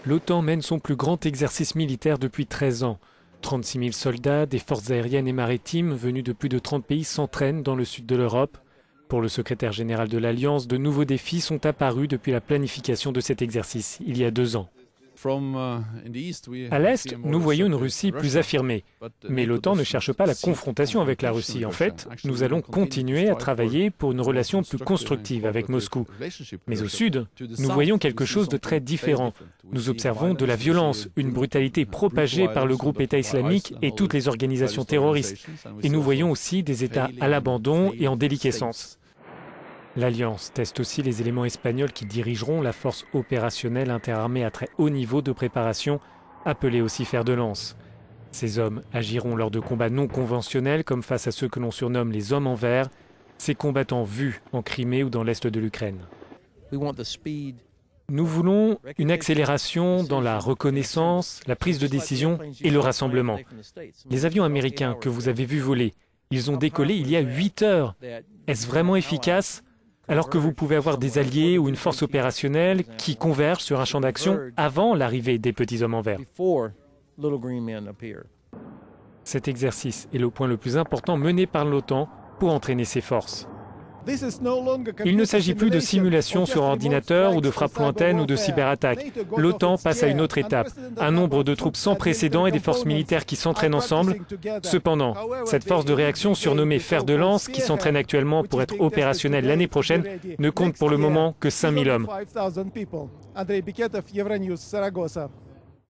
L'OTAN mène son plus grand exercice militaire depuis 13 ans. 36 000 soldats, des forces aériennes et maritimes venus de plus de 30 pays s'entraînent dans le sud de l'Europe. Pour le secrétaire général de l'Alliance, de nouveaux défis sont apparus depuis la planification de cet exercice, il y a 2 ans. À l'Est, nous voyons une Russie plus affirmée. Mais l'OTAN ne cherche pas la confrontation avec la Russie. En fait, nous allons continuer à travailler pour une relation plus constructive avec Moscou. Mais au Sud, nous voyons quelque chose de très différent. Nous observons de la violence, une brutalité propagée par le groupe État islamique et toutes les organisations terroristes. Et nous voyons aussi des États à l'abandon et en déliquescence. L'Alliance teste aussi les éléments espagnols qui dirigeront la force opérationnelle interarmée à très haut niveau de préparation, appelée aussi fer de lance. Ces hommes agiront lors de combats non conventionnels comme face à ceux que l'on surnomme les hommes en vert, ces combattants vus en Crimée ou dans l'est de l'Ukraine. Nous voulons une accélération dans la reconnaissance, la prise de décision et le rassemblement. Les avions américains que vous avez vus voler, ils ont décollé il y a 8 heures. Est-ce vraiment efficace ? Alors que vous pouvez avoir des alliés ou une force opérationnelle qui convergent sur un champ d'action avant l'arrivée des petits hommes en vert. Cet exercice est le point le plus important mené par l'OTAN pour entraîner ses forces. Il ne s'agit plus de simulation sur ordinateur ou de frappe lointaine ou de cyberattaque. L'OTAN passe à une autre étape, un nombre de troupes sans précédent et des forces militaires qui s'entraînent ensemble. Cependant, cette force de réaction surnommée fer de lance, qui s'entraîne actuellement pour être opérationnelle l'année prochaine, ne compte pour le moment que 5 000 hommes.